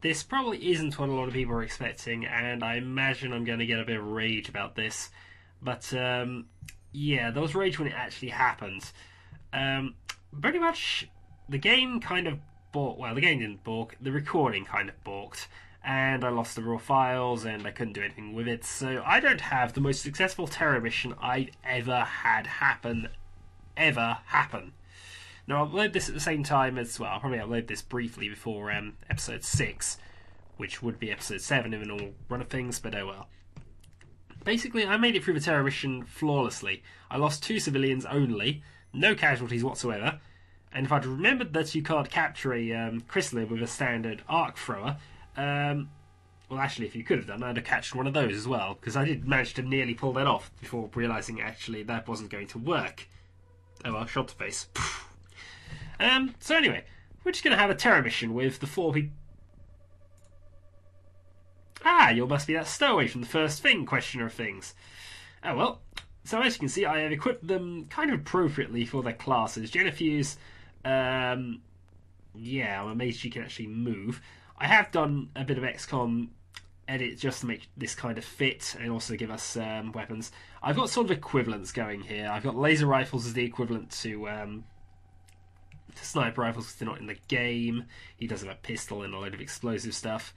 this probably isn't what a lot of people are expecting, and I imagine I'm going to get a bit of rage about this. But, yeah, there was rage when it actually happened. Pretty much, the game kind of balked. Well, the game didn't balk, the recording kind of balked. And I lost the raw files, and I couldn't do anything with it. So I don't have the most successful terror mission I've ever had happen. Now, I'll upload this at the same time as, well, I'll probably upload this briefly before episode 6, which would be episode 7 in a normal run of things, but oh well. Basically, I made it through the terror mission flawlessly. I lost 2 civilians only, no casualties whatsoever, and if I'd remembered that you can't capture a chrysalid with a standard arc thrower, well, actually, if you could have done, I'd have catched one of those as well, because I did manage to nearly pull that off before realising actually that wasn't going to work. Oh well, shot to face. So anyway, we're just going to have a terror mission with the 4 people. Ah, you must be that stowaway from the first thing, questioner of things. Oh well, so as you can see, I have equipped them kind of appropriately for their classes. Jennifer's, yeah, I'm amazed she can actually move. I have done a bit of Xcom edit just to make this kind of fit and also give us weapons. I've got sort of equivalents going here. I've got laser rifles as the equivalent to sniper rifles because they're not in the game. He does have a pistol and a load of explosive stuff.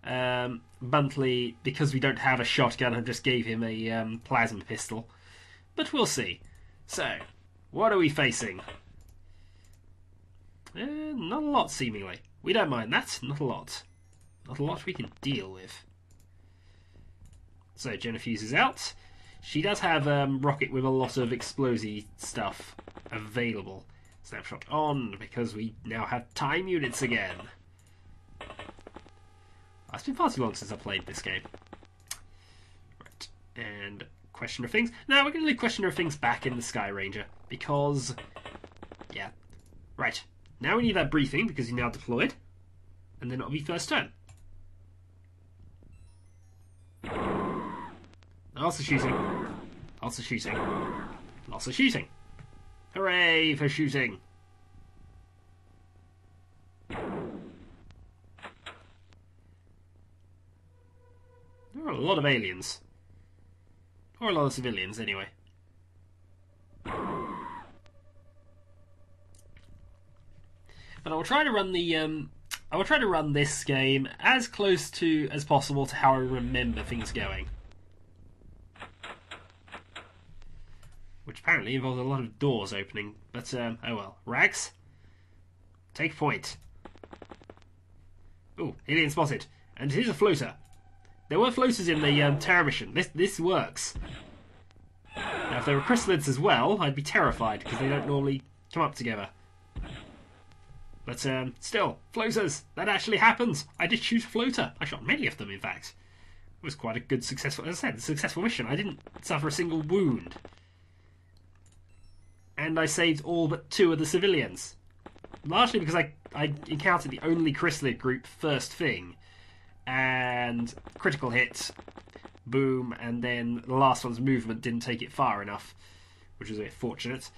Buntley, because we don't have a shotgun, I just gave him a plasma pistol. But we'll see. So, what are we facing? Not a lot, seemingly. We don't mind that. Not a lot. Not a lot we can deal with. So, Jennifer's is out. She does have rocket with a lot of explosive stuff available. Snapshot on, because we now have time units again. It's been far too long since I played this game. Right, and Question of Things. Now, we're going to leave Question of Things back in the Sky Ranger, because, yeah. Right, now we need that briefing, because you're now deployed, and then it'll be first turn. Lots of shooting. Lots of shooting. Lots of shooting. Hooray for shooting. There are a lot of aliens. Or a lot of civilians, anyway. But I will try to run the I will try to run this game as close to as possible to how I remember things going. Which apparently involves a lot of doors opening, but oh well. Rags, take point. Ooh, alien spotted. And here's a floater. There were floaters in the terror mission. This works. Now, if there were chrysalids as well, I'd be terrified, because they don't normally come up together. But still, floaters. That actually happens. I did shoot a floater. I shot many of them, in fact. It was quite a good, successful, as I said, successful mission. I didn't suffer a single wound. And I saved all but 2 of the civilians. Largely because I encountered the only chrysalid group first thing. And critical hit, boom, and then the last one's movement didn't take it far enough, which was a bit fortunate.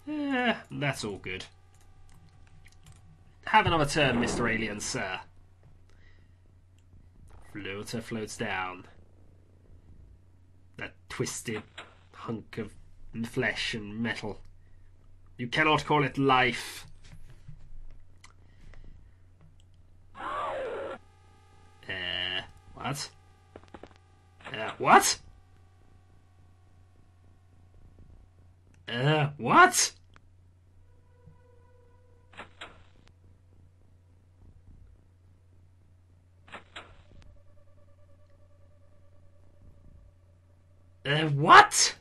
That's all good. Have another turn, Mr. Alien, sir. Floater floats down. That twisted hunk of flesh and metal. You cannot call it life. What? What? What? What?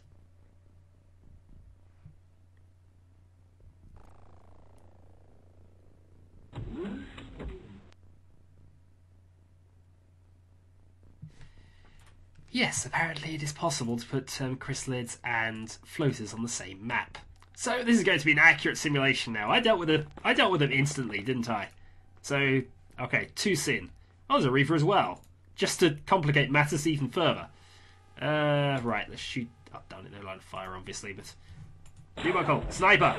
Yes, apparently it is possible to put chrysalids and floaters on the same map. So this is going to be an accurate simulation now. I dealt with them instantly, didn't I? So, okay, 2 sin. Oh, there's a Reaver as well. Just to complicate matters even further. Right, let's shoot up down in no line of fire, obviously, but... Do my call. Sniper!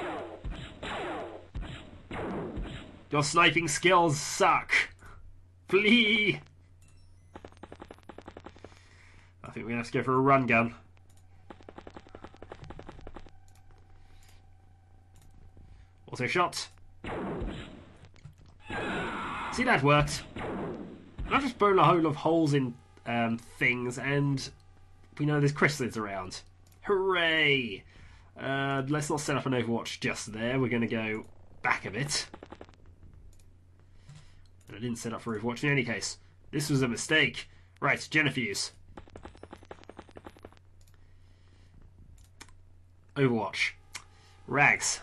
Your sniping skills suck. Flee! I think we're going to have to go for a run gun. Auto shot. See, that worked. I've just blown a whole lot of holes in things, and we know there's chrysalids around. Hooray! Let's not set up an Overwatch just there. We're going to go back a bit. And I didn't set up for Overwatch in any case. This was a mistake. Right, Genifuse. Overwatch. Rags.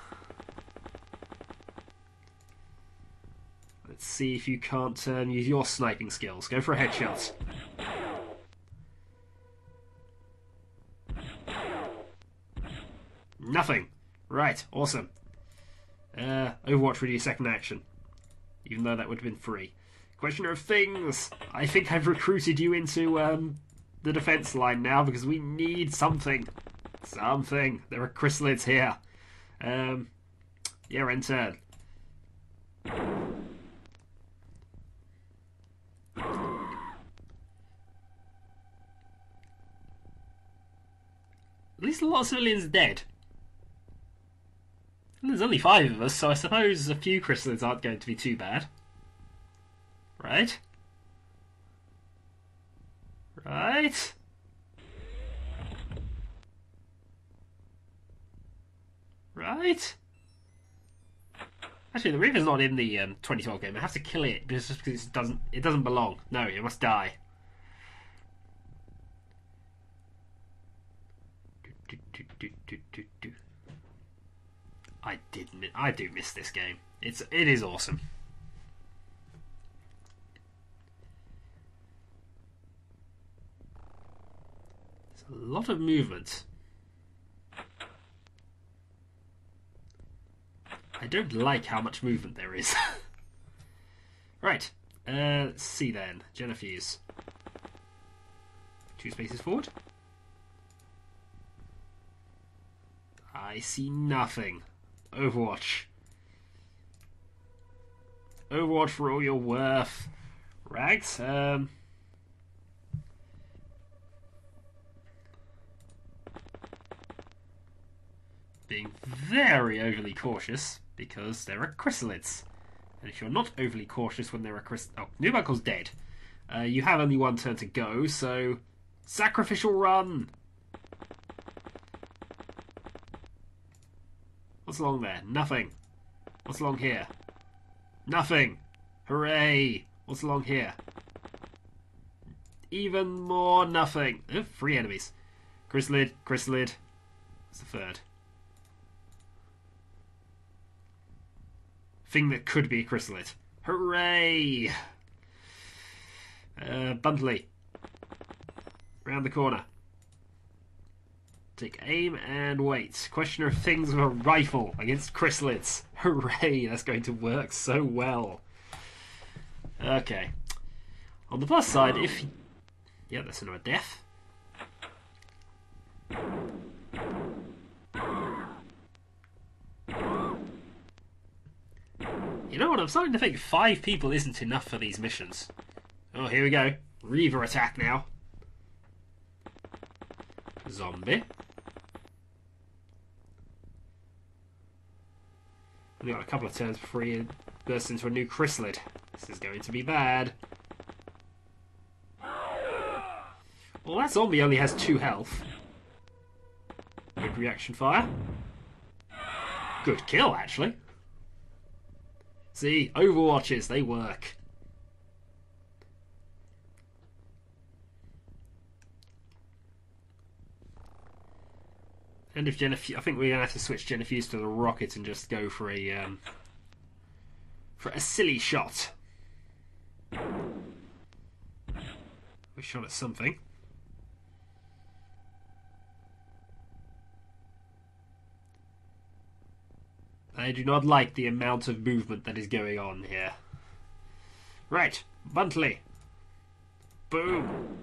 Let's see if you can't use your sniping skills. Go for a headshot. Nothing. Right, awesome. Overwatch would be second action. Even though that would have been free. Questioner of things. I think I've recruited you into the defense line now because we need something. Something. There are chrysalids here. Yeah, end turn. At least a lot of civilians are dead. And there's only 5 of us, so I suppose a few chrysalids aren't going to be too bad. Right? Right? Right? Actually, the Reaper's not in the 2012 game. I have to kill it just because it doesn't belong. No, it must die. I do miss this game. It is awesome. There's a lot of movement. I don't like how much movement there is. Right. Let's see then. Genifuse. 2 spaces forward. I see nothing. Overwatch. Overwatch for all your worth. Rags. Being very overly cautious because there are chrysalids. And if you're not overly cautious when there are oh, Nubuckle's dead. You have only 1 turn to go, so sacrificial run. What's along there? Nothing. What's along here? Nothing. Hooray! What's along here? Even more nothing. Oh, 3 enemies. Chrysalid, Chrysalid. What's the 3rd? Thing that could be a chrysalid. Hooray! Buntley. Round the corner. Take aim and wait. Questioner of things with a rifle against chrysalids. Hooray! That's going to work so well. Okay. On the plus side, if... Yeah, that's another death. You know what? I'm starting to think 5 people isn't enough for these missions. Oh, here we go. Reaver attack now. Zombie. We've got a couple of turns before he bursts into a new chrysalid. This is going to be bad. Well, that zombie only has 2 health. Good reaction fire. Good kill, actually. See, Overwatches, they work. And if Genifuse, I think we're gonna have to switch Genifuse to the rocket and just go for a silly shot. We shot at something. I do not like the amount of movement that is going on here. Right, Buntley. Boom.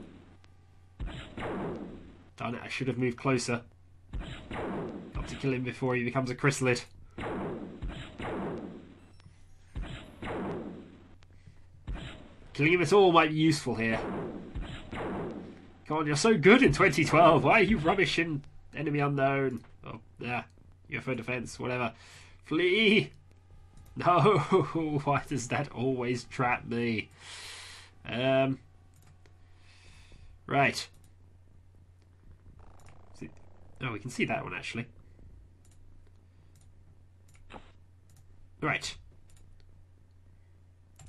Darn it, I should have moved closer. Got to kill him before he becomes a chrysalid. Killing them all might be useful here. Come on, you're so good in 2012. Why are you rubbish in Enemy Unknown? Oh, yeah, UFO Defense, whatever. Flee! No, why does that always trap me? Right. Oh, we can see that one actually. Right.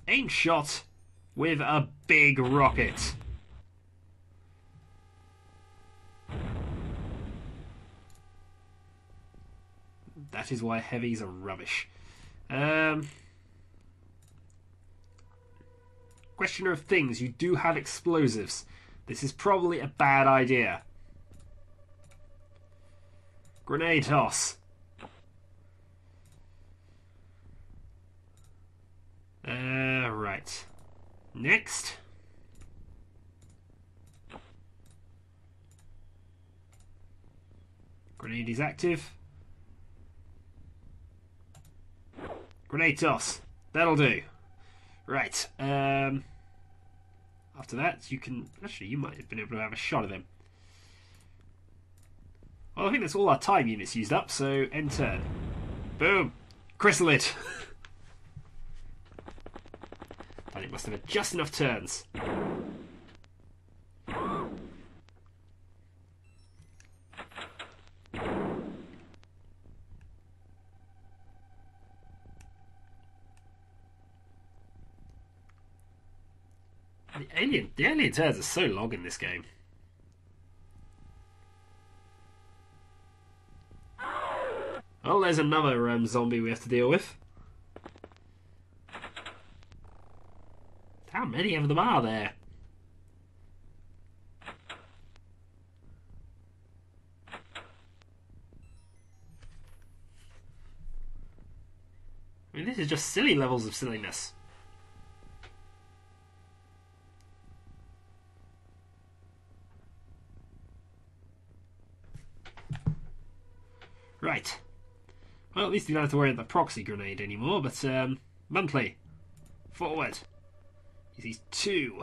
Aim shot with a big rocket. That is why heavies are rubbish. Question of things. You do have explosives. This is probably a bad idea. Grenade toss. Right. Next. Grenade is active. Grenade toss. That'll do. Right. After that, you can... Actually, you might have been able to have a shot at him. Well, I think that's all our time units used up, so end turn. Boom! Chrysalid! And it must have had just enough turns. The alien turns are so long in this game. Oh, there's another zombie we have to deal with. How many of them are there? I mean, this is just silly levels of silliness. Right. Well, at least you don't have to worry about the proxy grenade anymore, but, monthly. Forward. He sees two.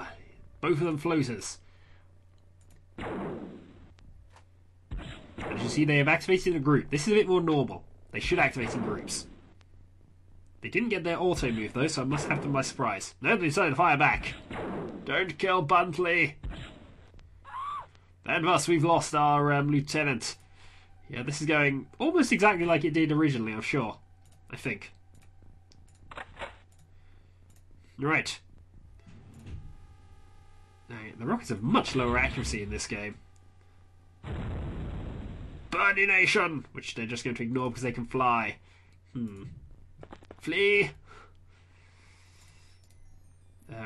Both of them floaters. As you see, they have activated a group. This is a bit more normal. They should activate in groups. They didn't get their auto move, though, so I must have them by surprise. No, they decided to fire back. Don't kill Buntley. And thus, we've lost our lieutenant. Yeah, this is going almost exactly like it did originally, I'm sure. I think. Right. The rockets have much lower accuracy in this game. Burning Nation! Which they're just going to ignore because they can fly. Flee!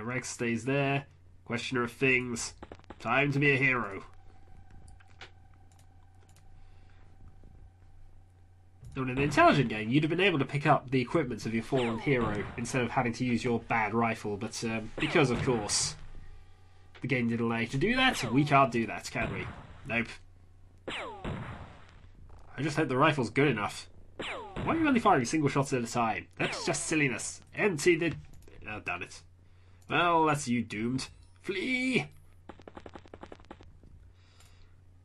Rex stays there. Questioner of things. Time to be a hero. Now, in an intelligent game, you'd have been able to pick up the equipment of your fallen hero instead of having to use your bad rifle, but because, of course, the game didn't allow you to do that, we can't do that, can we? Nope. I just hope the rifle's good enough. Why are you only firing single shots at a time? That's just silliness. Empty the... Oh, damn it. Well, that's you doomed. Flee!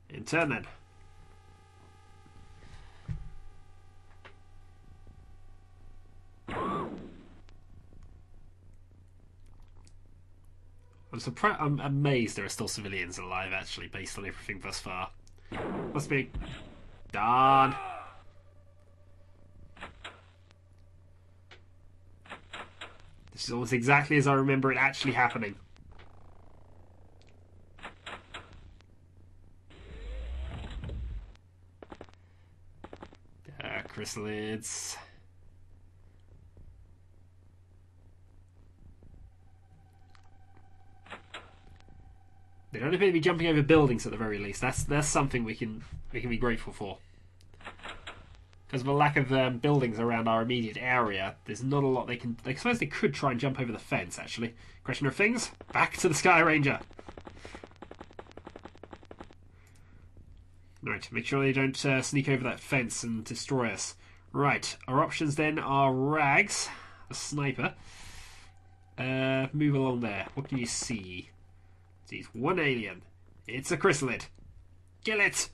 In turn, then. I'm amazed there are still civilians alive, actually, based on everything thus far. Must be... Darn! This is almost exactly as I remember it actually happening. Chrysalids... They don't appear to be jumping over buildings at the very least. That's something we can be grateful for. Because of the lack of buildings around our immediate area, there's not a lot they can... I suppose they could try and jump over the fence, actually. Question of things? Back to the Sky Ranger. Right, make sure they don't sneak over that fence and destroy us. Right, our options then are Rags, a sniper. Move along there. What can you see? Sees one alien. It's a chrysalid. Kill it!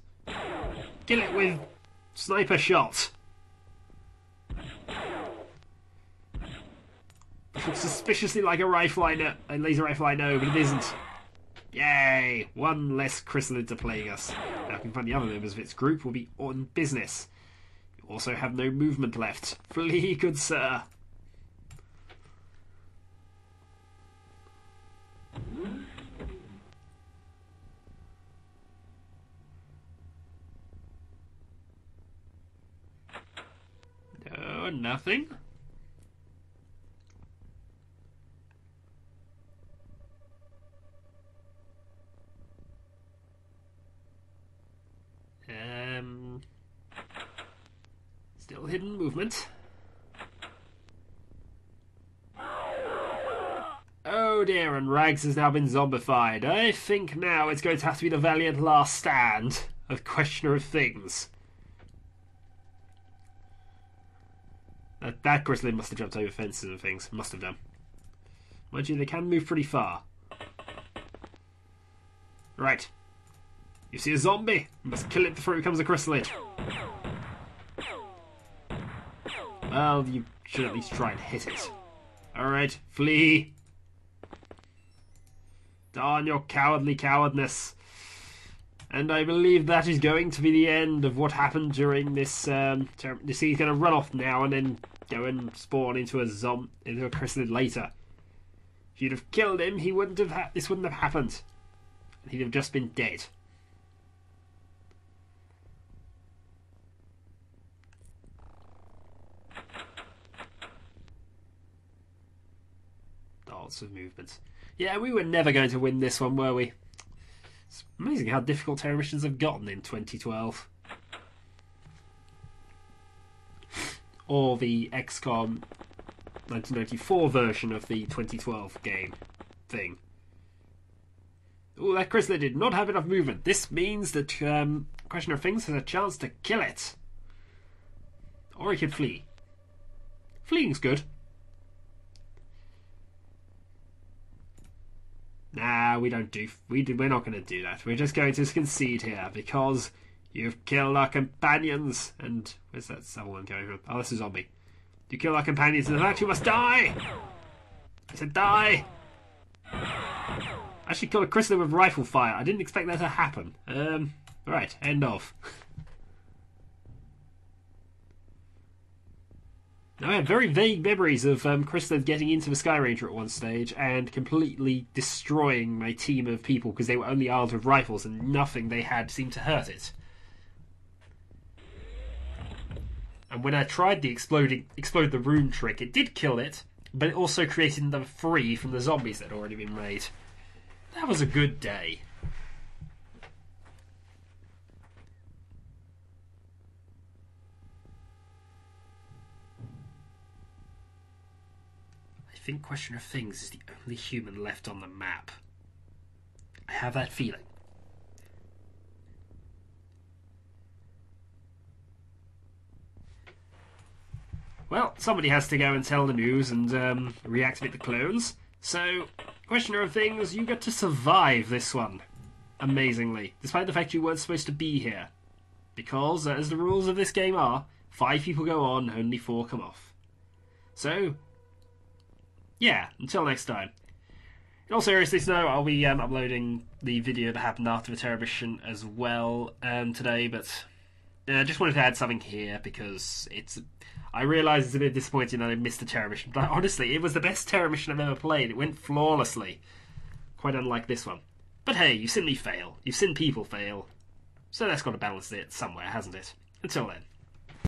Kill it with sniper shot. It looks suspiciously like a rifle I know, a laser rifle I know, but it isn't. Yay! One less chrysalid to plague us. Now I can find the other members of its group will be on business. You also have no movement left. Flee, good sir. No, nothing. Still hidden movement. Oh dear, and Rags has now been zombified. I think now it's going to have to be the valiant last stand of Questioner of Things. That chrysalid must have jumped over fences and things. Must have done. Mind you, they can move pretty far. Right. You see a zombie? You must kill it before it becomes a chrysalid. Well, you should at least try and hit it. Alright, flee. Darn your cowardly cowardness. And I believe that is going to be the end of what happened during this. You see, he's going to run off now and then go and spawn into a chrysalid later. If you'd have killed him, he wouldn't have. This wouldn't have happened. He'd have just been dead. Lots of movement. Yeah, we were never going to win this one, were we? It's amazing how difficult terror missions have gotten in 2012. Or the Xcom 1994 version of the 2012 game thing. Oh, that chrysalid did not have enough movement. This means that Questioner of Things has a chance to kill it. Or he could flee. Fleeing's good. Nah, we're not going to do that. We're just going to concede here because you've killed our companions. And where's that other one going from? Oh, that's a zombie. You kill our companions, and that you must die. I said die. I actually killed a chrysalid with rifle fire. I didn't expect that to happen. Right, end of. Now, I had very vague memories of chrysalid getting into the Sky Ranger at one stage and completely destroying my team of people because they were only armed with rifles and nothing they had seemed to hurt it. And when I tried the explode the room trick, it did kill it, but it also created them free from the zombies that had already been made. That was a good day. I think Questioner of Things is the only human left on the map. I have that feeling. Well, somebody has to go and tell the news and reactivate the clones. So, Questioner of Things, you get to survive this one. Amazingly. Despite the fact you weren't supposed to be here. Because, as the rules of this game are, 5 people go on, only 4 come off. So, yeah, until next time. In all seriousness, though, I'll be uploading the video that happened after the terror mission as well today, but I just wanted to add something here because I realise it's a bit disappointing that I missed the terror mission, but honestly, it was the best terror mission I've ever played. It went flawlessly. Quite unlike this one. But hey, you've seen me fail. You've seen people fail. So that's got to balance it somewhere, hasn't it? Until then.